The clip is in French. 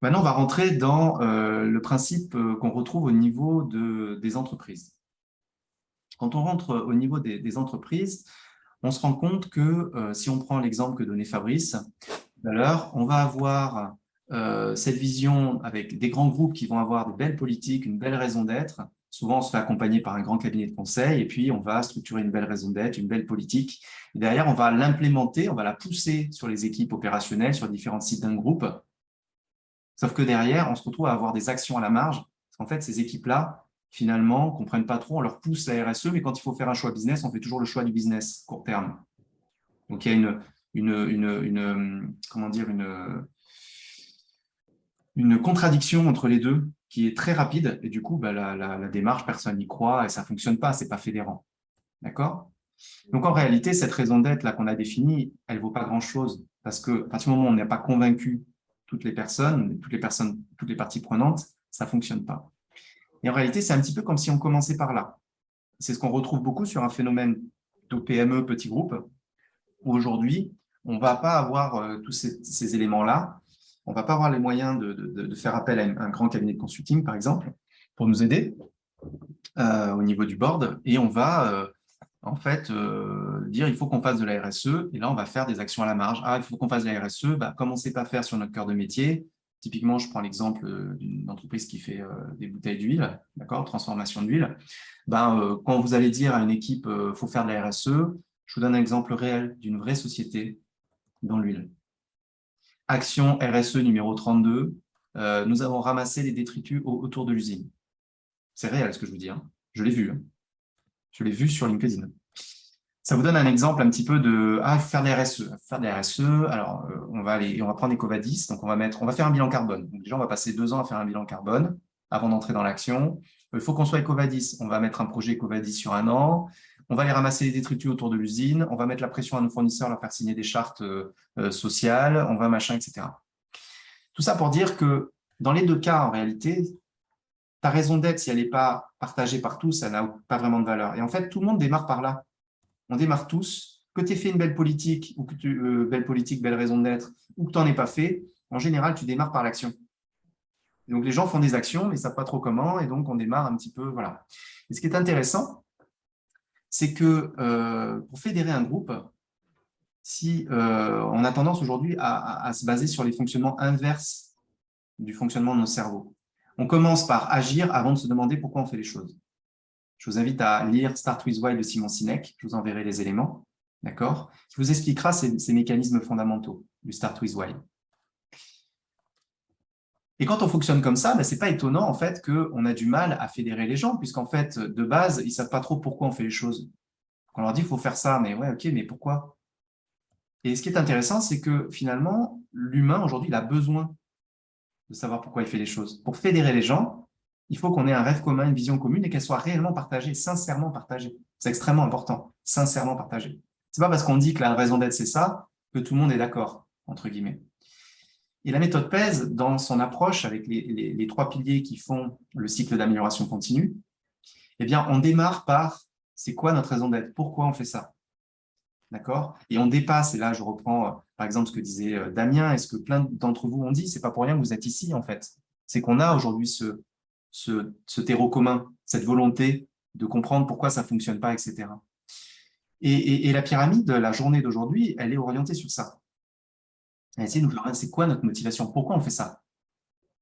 Maintenant, on va rentrer dans le principe qu'on retrouve au niveau des entreprises. Quand on rentre au niveau des entreprises, on se rend compte que si on prend l'exemple que donnait Fabrice tout à l'heure, on va avoir cette vision avec des grands groupes qui vont avoir de belles politiques, une belle raison d'être. Souvent, on se fait accompagner par un grand cabinet de conseil et puis on va structurer une belle raison d'être, une belle politique. Et derrière, on va l'implémenter, on va la pousser sur les équipes opérationnelles, sur différents sites d'un groupe. Sauf que derrière, on se retrouve à avoir des actions à la marge. Parce qu'en fait, ces équipes-là, finalement, ne comprennent pas trop. On leur pousse la RSE, mais quand il faut faire un choix business, on fait toujours le choix du business court terme. Donc, il y a comment dire, une contradiction entre les deux qui est très rapide. Et du coup, bah, la démarche, personne n'y croit et ça ne fonctionne pas. Ce n'est pas fédérant. D'accord? Donc, en réalité, cette raison d'être là qu'on a définie, elle ne vaut pas grand-chose. Parce que à partir du moment où on n'a pas convaincu toutes les personnes, toutes les parties prenantes, ça ne fonctionne pas. Et en réalité, c'est un petit peu comme si on commençait par là. C'est ce qu'on retrouve beaucoup sur un phénomène de PME, petits groupes, où aujourd'hui, on ne va pas avoir tous ces éléments-là. On ne va pas avoir les moyens de faire appel à un grand cabinet de consulting, par exemple, pour nous aider au niveau du board. Et on va en fait, dire il faut qu'on fasse de la RSE, et là, on va faire des actions à la marge. Ah, il faut qu'on fasse de la RSE, bah, comme on ne sait pas faire sur notre cœur de métier, typiquement, je prends l'exemple d'une entreprise qui fait des bouteilles d'huile, d'accord, transformation d'huile, ben, quand vous allez dire à une équipe, faut faire de la RSE, je vous donne un exemple réel d'une vraie société dans l'huile. Action RSE numéro 32, nous avons ramassé les détritus autour de l'usine. C'est réel ce que je vous dis, hein. Je l'ai vu. Hein. Je l'ai vu sur LinkedIn. Ça vous donne un exemple un petit peu de il faut faire de la RSE. Faire de la RSE, alors on va prendre Ecovadis, donc on va faire un bilan carbone. Donc déjà, on va passer 2 ans à faire un bilan carbone avant d'entrer dans l'action. Il faut qu'on soit Ecovadis. On va mettre un projet Ecovadis sur 1 an. On va aller ramasser les détritus autour de l'usine. On va mettre la pression à nos fournisseurs, leur faire signer des chartes sociales. On va machin, etc. Tout ça pour dire que dans les 2 cas, en réalité, ta raison d'être, si elle n'est pas partagée par tous, ça n'a pas vraiment de valeur. Et en fait, tout le monde démarre par là. On démarre tous. Que tu aies fait une belle politique, ou que belle politique, belle raison d'être, ou que tu n'en aies pas fait, en général, tu démarres par l'action. Donc, les gens font des actions, mais ils ne savent pas trop comment, et donc on démarre un petit peu, voilà. Et ce qui est intéressant, c'est que pour fédérer un groupe, si on a tendance aujourd'hui à se baser sur les fonctionnements inverses du fonctionnement de nos cerveaux. On commence par agir avant de se demander pourquoi on fait les choses. Je vous invite à lire Start with Why de Simon Sinek, je vous enverrai les éléments, d'accord, qui vous expliquera ces mécanismes fondamentaux du Start with Why. Et quand on fonctionne comme ça, ce n'est pas étonnant en fait qu'on a du mal à fédérer les gens, puisqu'en fait, de base, ils ne savent pas trop pourquoi on fait les choses. On leur dit il faut faire ça, mais ouais, ok, mais pourquoi? Et ce qui est intéressant, c'est que finalement, l'humain aujourd'hui, il a besoin de savoir pourquoi il fait les choses. Pour fédérer les gens, il faut qu'on ait un rêve commun, une vision commune et qu'elle soit réellement partagée, sincèrement partagée. C'est extrêmement important, sincèrement partagée. C'est pas parce qu'on dit que la raison d'être, c'est ça, que tout le monde est d'accord, entre guillemets. Et la méthode PES, dans son approche avec les 3 piliers qui font le cycle d'amélioration continue, eh bien, on démarre par c'est quoi notre raison d'être? Pourquoi on fait ça? D'accord? Et on dépasse, et là, je reprends par exemple ce que disait Damien, et ce que plein d'entre vous ont dit, c'est pas pour rien que vous êtes ici, en fait. C'est qu'on a aujourd'hui ce terreau commun, cette volonté de comprendre pourquoi ça ne fonctionne pas, etc. Et la pyramide, la journée d'aujourd'hui, elle est orientée sur ça. Elle essaie de nous dire, c'est quoi notre motivation? Pourquoi on fait ça?